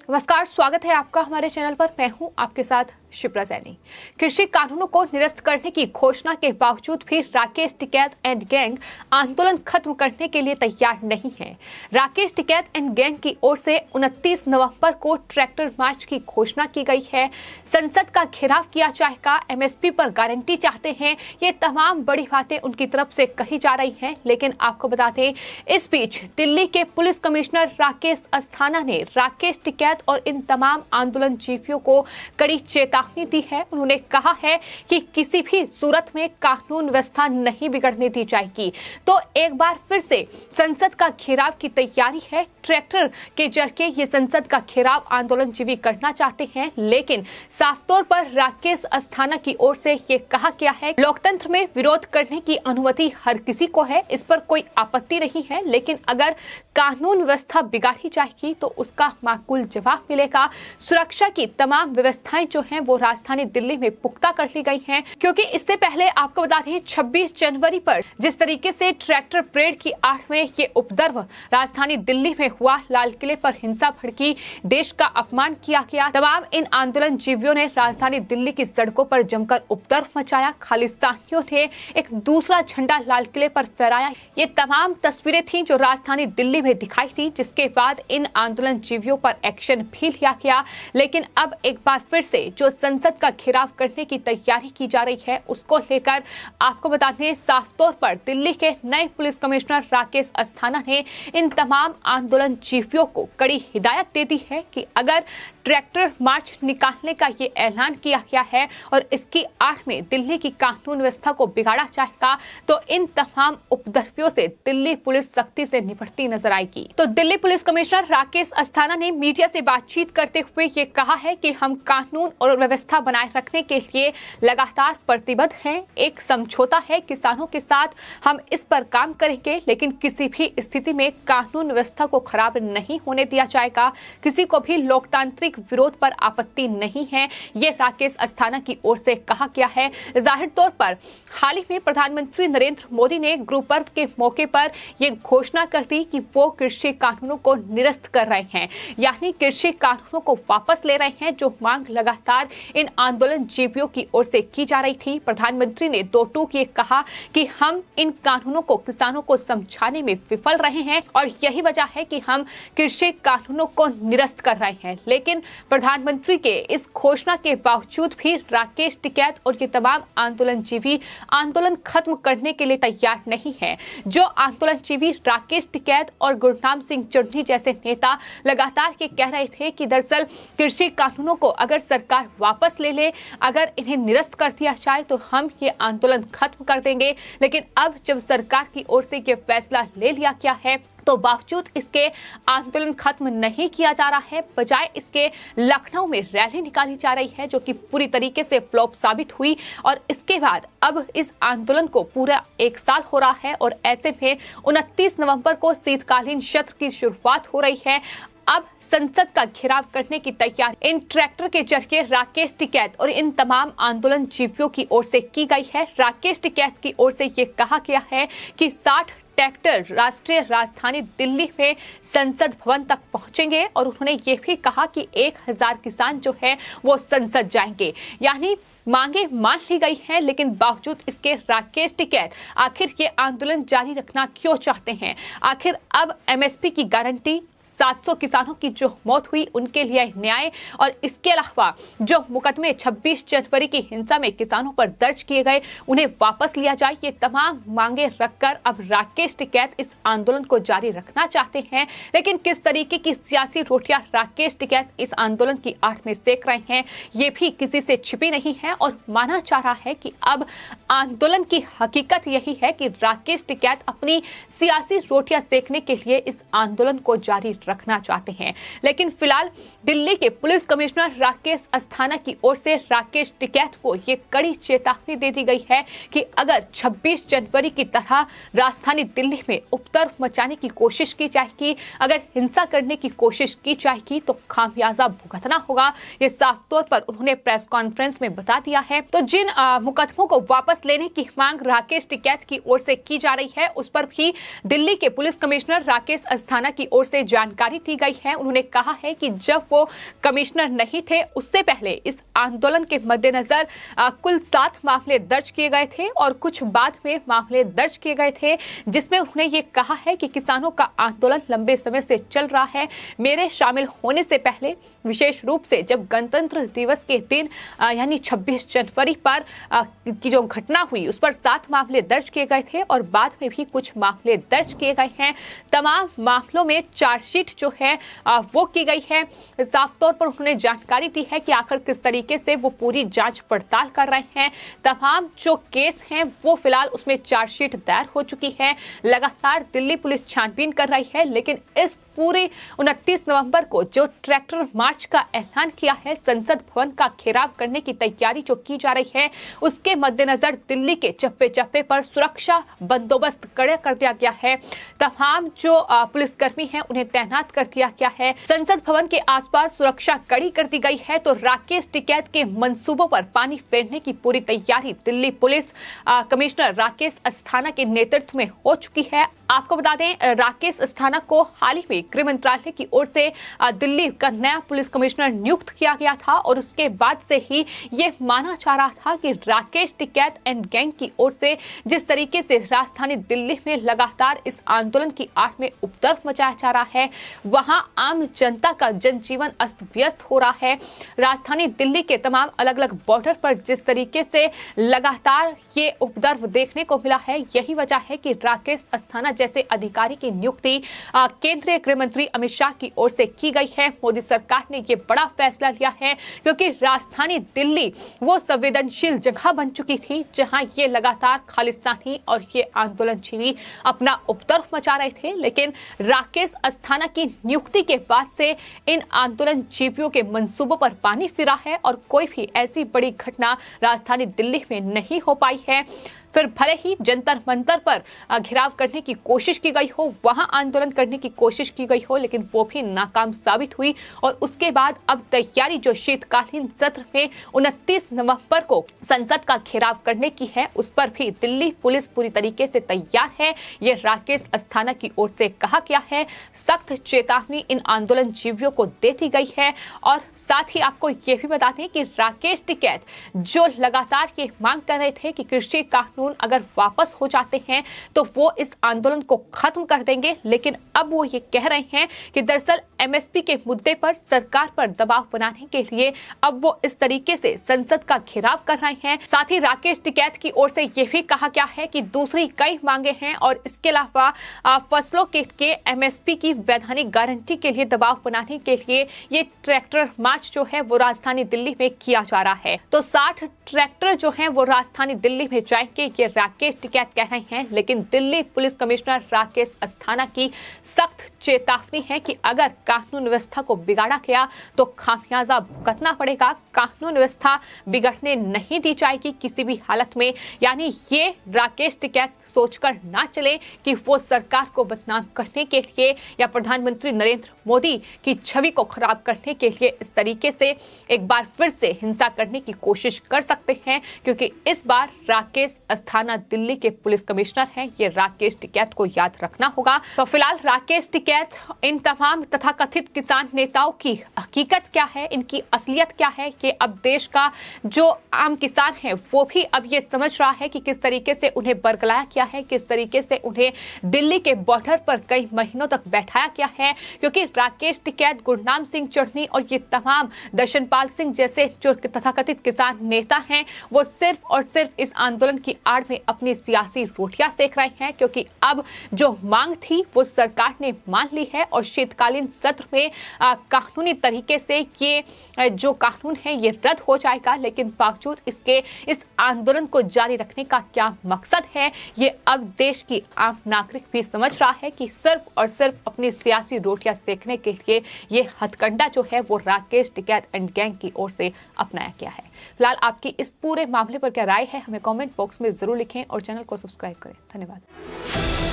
नमस्कार, स्वागत है आपका हमारे चैनल पर। मैं हूं आपके साथ शिप्रा सैनी। कृषि कानूनों को निरस्त करने की घोषणा के बावजूद भी राकेश टिकैत एंड गैंग आंदोलन खत्म करने के लिए तैयार नहीं है। राकेश टिकैत एंड गैंग की ओर से 29 नवंबर को ट्रैक्टर मार्च की घोषणा की गई है। संसद का घेराव किया जाएगा, एमएसपी पर गारंटी चाहते हैं। ये तमाम बड़ी बातें उनकी तरफ से कही जा रही हैं। लेकिन आपको बता दें, इस बीच दिल्ली के पुलिस कमिश्नर राकेश अस्थाना ने राकेश टिकैत और इन तमाम आंदोलनजीवियों को कड़ी चेतावनी दी है। उन्होंने कहा है कि किसी भी सूरत में कानून व्यवस्था नहीं बिगड़ने दी जाएगी। तो एक बार फिर से संसद का घेराव की तैयारी है। ट्रैक्टर के जरिए ये संसद का घेराव आंदोलनजीवी करना चाहते हैं। लेकिन साफ तौर पर राकेश अस्थाना की ओर से ये कहा गया है, लोकतंत्र में विरोध करने की अनुमति हर किसी को है, इस पर कोई आपत्ति नहीं है। लेकिन अगर कानून व्यवस्था बिगाड़ी जाएगी तो उसका माकूल जवाब मिलेगा। सुरक्षा की तमाम व्यवस्थाएं जो हैं वो राजधानी दिल्ली में पुख्ता कर ली गई हैं, क्योंकि इससे पहले आपको बता दें 26 जनवरी पर जिस तरीके से ट्रैक्टर परेड की आड़ में ये उपद्रव राजधानी दिल्ली में हुआ, लाल किले पर हिंसा भड़की, देश का अपमान किया गया, तमाम इन आंदोलन जीवियों ने राजधानी दिल्ली की सड़कों पर जमकर उपद्रव मचाया। खालिस्तानियों ने एक दूसरा झंडा लाल किले पर फहराया। ये तमाम तस्वीरें थी जो राजधानी दिल्ली में दिखाई थी, जिसके बाद इन आंदोलन जीवियों पर एक्शन भी लिया गया। लेकिन अब एक बार फिर से जो संसद का घेराव करने की तैयारी की जा रही है, उसको लेकर आपको बता दें, साफ तौर पर दिल्ली के नए पुलिस कमिश्नर राकेश अस्थाना ने इन तमाम आंदोलनजीवियों को कड़ी हिदायत दे दी है कि अगर ट्रैक्टर मार्च निकालने का ये ऐलान किया गया है और इसकी आड़ में दिल्ली की कानून व्यवस्था को बिगाड़ा जाएगा तो इन तमाम उपद्रवियों से दिल्ली पुलिस सख्ती से निपटती नजर आएगी। तो दिल्ली पुलिस कमिश्नर राकेश अस्थाना ने मीडिया से बातचीत करते हुए ये कहा है कि हम कानून और व्यवस्था बनाए रखने के लिए लगातार प्रतिबद्ध हैं। एक समझौता है किसानों के साथ, हम इस पर काम करेंगे, लेकिन किसी भी स्थिति में कानून व्यवस्था को खराब नहीं होने दिया जाएगा। किसी को भी लोकतांत्रिक विरोध पर आपत्ति नहीं है, ये राकेश अस्थाना की ओर से कहा गया है। जाहिर तौर पर हाल ही में प्रधानमंत्री नरेंद्र मोदी ने गुरु पर्व के मौके पर यह घोषणा कर दी कि वो कृषि कानूनों को निरस्त कर रहे हैं, यानी कृषि कानूनों को वापस ले रहे हैं, जो मांग लगातार इन आंदोलन जीवियों की ओर से की जा रही थी। प्रधानमंत्री ने दो टूक ये कहा कि हम इन कानूनों को किसानों को समझाने में विफल रहे हैं और यही वजह है कि हम कृषि कानूनों को निरस्त कर रहे हैं। लेकिन प्रधानमंत्री के इस घोषणा के बावजूद भी राकेश टिकैत और ये तमाम आंदोलनजीवी आंदोलन खत्म करने के लिए तैयार नहीं है। जो आंदोलनजीवी राकेश टिकैत और गुरनाम सिंह चुन्नी जैसे नेता लगातार ये कह रहे थे कि दरअसल कृषि कानूनों को अगर सरकार वापस ले ले, अगर इन्हें निरस्त कर दिया जाए तो हम ये आंदोलन खत्म कर देंगे। लेकिन अब जब सरकार की ओर से ये फैसला ले लिया गया है तो बावजूद इसके आंदोलन खत्म नहीं किया जा रहा है, बजाय इसके लखनऊ में रैली निकाली जा रही है, जो कि पूरी तरीके से फ्लॉप साबित हुई। और इसके बाद अब इस आंदोलन को पूरा एक साल हो रहा है और ऐसे में 29 नवंबर को शीतकालीन सत्र की शुरुआत हो रही है। अब संसद का घेराव करने की तैयारी इन ट्रैक्टर के जरिए राकेश टिकैत और इन तमाम आंदोलन जीवियों की ओर से की गई है। राकेश टिकैत की ओर से ये कहा गया है कि 60 ट्रैक्टर राष्ट्रीय राजधानी दिल्ली में संसद भवन तक पहुंचेंगे और उन्होंने ये भी कहा कि 1000 किसान जो है वो संसद जाएंगे। यानी मांगे मान ली गई हैं, लेकिन बावजूद इसके राकेश टिकैत आखिर ये आंदोलन जारी रखना क्यों चाहते हैं? आखिर अब एमएसपी की गारंटी, 700 किसानों की जो मौत हुई उनके लिए न्याय और इसके अलावा जो मुकदमे 26 जनवरी की हिंसा में किसानों पर दर्ज किए गए उन्हें वापस लिया जाए, ये तमाम मांगे रखकर अब राकेश टिकैत इस आंदोलन को जारी रखना चाहते हैं। लेकिन किस तरीके की सियासी रोटियां राकेश टिकैत इस आंदोलन की आड़ में सेक रहे हैं, ये भी किसी से छिपी नहीं है और माना जा रहा है कि अब आंदोलन की हकीकत यही है कि राकेश टिकैत अपनी सियासी रोटियां सेकने के लिए इस आंदोलन को जारी रखना चाहते हैं। लेकिन फिलहाल दिल्ली के पुलिस कमिश्नर राकेश अस्थाना की ओर से राकेश टिकैत को ये कड़ी चेतावनी दे दी गई है कि अगर 26 जनवरी की तरह राजधानी दिल्ली में उपद्रव मचाने की कोशिश की जाएगी, अगर हिंसा करने की कोशिश की जाएगी तो खामियाजा भुगतना होगा। ये साफ तौर पर उन्होंने प्रेस कॉन्फ्रेंस में बता दिया है। तो जिन मुकदमों को वापस लेने की मांग राकेश टिकैत की ओर से की जा रही है, उस पर भी दिल्ली के पुलिस कमिश्नर राकेश अस्थाना की ओर से जानकारी जानकारी दी गई है। उन्होंने कहा है कि जब वो कमिश्नर नहीं थे उससे पहले इस आंदोलन के मद्देनजर कुल 7 मामले दर्ज किए गए थे और कुछ बाद में मामले दर्ज किए गए थे, जिसमें उन्होंने ये कहा है कि किसानों का आंदोलन लंबे समय से चल रहा है। मेरे शामिल होने से पहले विशेष रूप से जब गणतंत्र दिवस के दिन यानी 26 जनवरी पर की जो घटना हुई उस पर 7 मामले दर्ज किए गए थे और बाद में भी कुछ मामले दर्ज किए गए हैं। तमाम मामलों में चार्जशीट जो है वो की गई है। साफ तौर पर उन्होंने जानकारी दी है कि आखिर किस तरीके से वो पूरी जांच पड़ताल कर रहे हैं। तमाम जो केस हैं वो फिलहाल उसमें चार्जशीट दायर हो चुकी है। लगातार दिल्ली पुलिस छानबीन कर रही है, लेकिन इस पूरे 29 नवंबर को जो ट्रैक्टर मार्च का ऐलान किया है, संसद भवन का घेराव करने की तैयारी जो की जा रही है, उसके मद्देनजर दिल्ली के चप्पे चप्पे पर सुरक्षा बंदोबस्त कड़ा कर दिया गया है। तमाम जो पुलिसकर्मी हैं उन्हें तैनात कर दिया गया है। संसद भवन के आसपास सुरक्षा कड़ी कर दी गई है। तो राकेश टिकैत के मंसूबों पर पानी फेरने की पूरी तैयारी दिल्ली पुलिस कमिश्नर राकेश अस्थाना के नेतृत्व में हो चुकी है। आपको बता दें, राकेश अस्थाना को हाल ही में गृह मंत्रालय की ओर से दिल्ली का नया पुलिस कमिश्नर नियुक्त किया गया था और उसके बाद से ही ये माना जा रहा था कि राकेश टिकैत एंड गैंग की ओर से जिस तरीके से राजधानी दिल्ली में लगातार इस आंदोलन की आड़ में उपद्रव मचाया जा रहा है, वहां आम जनता का जनजीवन अस्त व्यस्त हो रहा है। राजधानी दिल्ली के तमाम अलग अलग बॉर्डर पर जिस तरीके से लगातार ये उपद्रव देखने को मिला है, यही वजह है कि राकेश अस्थाना जैसे अधिकारी की नियुक्ति केंद्रीय गृह मंत्री अमित शाह की ओर से की गई है। मोदी सरकार ने ये बड़ा फैसला लिया है क्योंकि राजधानी दिल्ली वो संवेदनशील जगह बन चुकी थी जहां ये लगातार खालिस्तानी और ये आंदोलनजीवी अपना उपद्रव मचा रहे थे। लेकिन राकेश अस्थाना की नियुक्ति के बाद से इन आंदोलनजीवियों के मंसूबों पर पानी फिरा है और कोई भी ऐसी बड़ी घटना राजधानी दिल्ली में नहीं हो पाई है। फिर भले ही जंतर मंतर पर घेराव करने की कोशिश की गई हो, वहां आंदोलन करने की कोशिश की गई हो, लेकिन वो भी नाकाम साबित हुई। और उसके बाद अब तैयारी जो शीतकालीन सत्र में 29 नवंबर को संसद का घेराव करने की है, उस पर भी दिल्ली पुलिस पूरी तरीके से तैयार है। ये राकेश अस्थाना की ओर से कहा गया है। सख्त चेतावनी इन आंदोलन जीवियों को दे दी गई है। और साथ ही आपको ये भी बता दें कि राकेश टिकैत जो लगातार ये मांग कर रहे थे कि कृषि कानून अगर वापस हो जाते हैं तो वो इस आंदोलन को खत्म कर देंगे, लेकिन अब वो ये कह रहे हैं कि दरअसल एमएसपी के मुद्दे पर सरकार पर दबाव बनाने के लिए अब वो इस तरीके से संसद का घेराव कर रहे हैं। साथ ही राकेश टिकैत की ओर से ये भी कहा गया है कि दूसरी कई मांगे हैं और इसके अलावा फसलों के एमएसपी की वैधानिक गारंटी के लिए दबाव बनाने के लिए ये ट्रैक्टर मार्च जो है वो राजधानी दिल्ली में किया जा रहा है। तो 60 ट्रैक्टर जो है वो राजधानी दिल्ली में जाएंगे, ये राकेश टिकैत कह रहे हैं। लेकिन दिल्ली पुलिस कमिश्नर राकेश अस्थाना की सख्त चेतावनी है कि अगर कानून व्यवस्था को बिगाड़ा गया तो खामियाजा भुगतना पड़ेगा। कानून व्यवस्था बिगड़ने नहीं दी जाएगी किसी भी हालत में। यानी ये राकेश टिकैत सोचकर ना चले कि वो सरकार को बदनाम करने के लिए या प्रधानमंत्री नरेंद्र मोदी की छवि को खराब करने के लिए इस तरीके से एक बार फिर से हिंसा करने की कोशिश कर सकते हैं, क्योंकि इस बार राकेश अस्थाना दिल्ली के पुलिस कमिश्नर हैं। ये राकेश टिकैत को याद रखना होगा। तो फिलहाल राकेश टिकैत इन तमाम तथाकथित किसान नेताओं की हकीकत क्या है, इनकी असलियत क्या है, कि अब देश का जो आम किसान है वो भी अब ये समझ रहा है कि किस तरीके से उन्हें बरगलाया गया है, किस तरीके से उन्हें दिल्ली के बॉर्डर पर कई महीनों तक बैठाया गया है। क्योंकि राकेश टिकैत, गुरनाम सिंह चढ़नी और ये तमाम दर्शनपाल सिंह जैसे जो तथाकथित किसान नेता हैं, वो सिर्फ और सिर्फ इस आंदोलन की आड़ में अपनी सियासी रोटियां सेक रहे हैं। क्योंकि अब जो मांग थी वो सरकार ने मान ली है और शीतकालीन सत्र में कानूनी तरीके से ये जो कानून है ये रद्द हो जाएगा। लेकिन बावजूद इसके इस आंदोलन को जारी रखने का क्या मकसद है, ये अब देश की आम नागरिक भी समझ रहा है कि सिर्फ और सिर्फ अपनी सियासी रोटियां सेकने के लिए ये हथकंडा जो है वो राकेश टिकैत एंड गैंग की ओर से अपनाया गया है। फिलहाल आपकी इस पूरे मामले पर क्या राय है, हमें कमेंट बॉक्स में जरूर लिखें और चैनल को सब्सक्राइब करें। धन्यवाद।